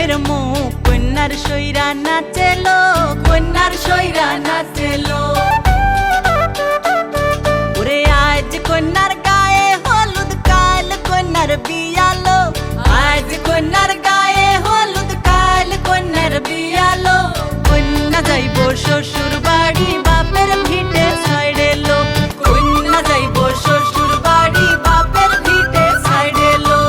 বাপের মুখ কন্যার সইরা নাচেলো, কন্যার সইরা নাচেলো। ওরে আজ কন্যার গায়ে হলুদ, কাল কন্যার বিয়ালো, আজ কন্যার গায়ে হলুদ, কাল কন্যার বিয়ালো। কন্যা যাইব শ্বশুর বাড়ি, বাপের ভিটে ছাইড়েলো, কন্যা যাইব শ্বশুর বাড়ি, বাপের ভিটে ছাইড়েলো।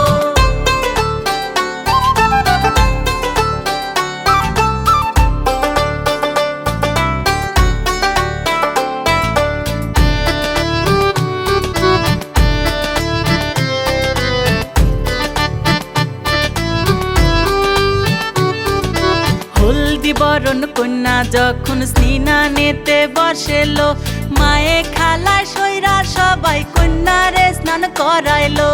হলদি বরণ কন্যা যখন স্নানেতে বসেলো, মায়ে খালা সইরা সবাই কন্যারে স্নান করাইলো।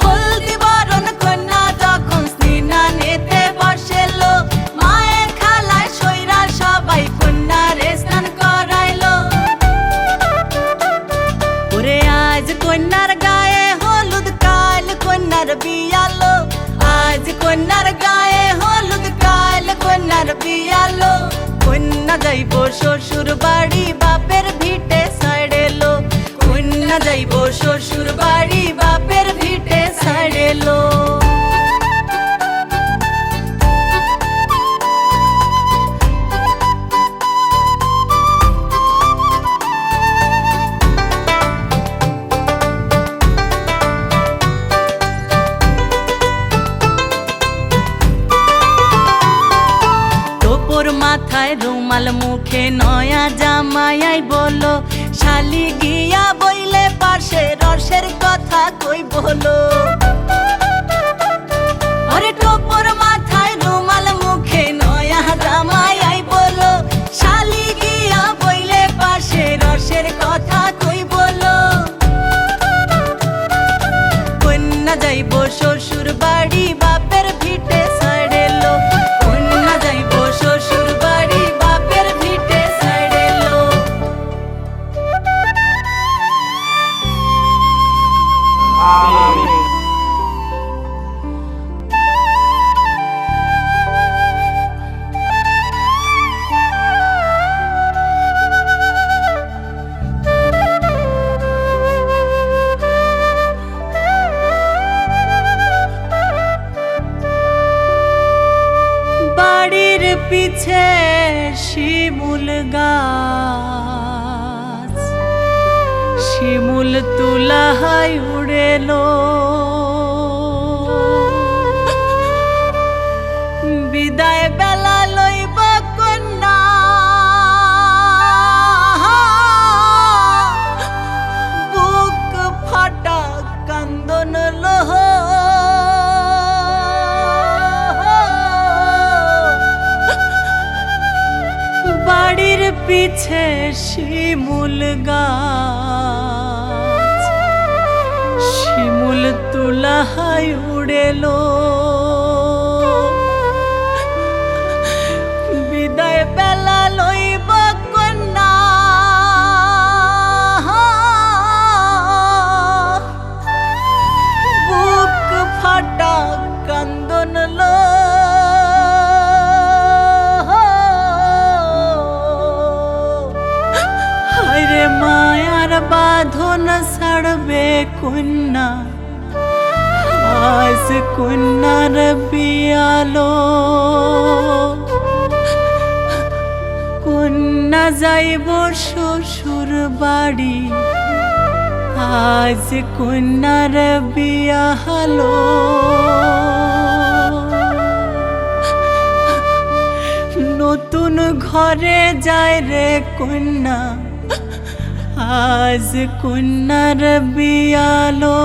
হলদি বরণ কন্যা যখন স্নানেতে বসেলো, মায়ে খালা সইরা সবাই কন্যারে স্নান করাইলো। ওরে আজ কন্যার গায়ে হলুদ, কাল কন্যার বিয়ালো, আজ কন্যার গায়ে হলুদ, কাল কন্যার বিয়ালো। কন্যা যাইব শ্বশুর বাড়ি, বাপের ভিটে ছাইড়েলো, কন্যা যাইব শ্বশুর বাড়ি, বাপের ভিটে ছাইড়েলো। মাথায় রুমাল, মুখে নয়া জামাই বলো, শালি গিয়া বইলে পাশে রসের কথা কই বলো। আরে টোপর মাথায় রুমাল, মুখে নয়া জামাই বলো, শালি গিয়া বইলে পাশে রসের কথা কই বলো। কন্যা যাইব শ্বশুর বাড়ি, বাপের ভিটে ছাইড়েলো, কন্যা যাইব শ্বশুর বাড়ি, বাপের ভিটে ছাইড়েলো। বাড়ির পিছে শিমুল গাছ, শিমুল তুলাহাই উড়েলো। বিদায় বেলা লইব কন্যা, বুক ফাটা কান্দন লোহ। বাড়ির পিছে শিমুল গাছ, শিমুল তুলাহাই উড়েলো। বিদায় বেলা লইব কন্যা, বুক ফাটা কান্দন লো। মায়ার বাঁধন ছাড়বে কন্যা, আজ কন্যার বিয়ালো। কন্যা যাইব শ্বশুর বাড়ি, আজ কন্যার বিয়া হলো। নতুন ঘরে যায় রে কন্যা, আজ কন্যার বিয়ালো।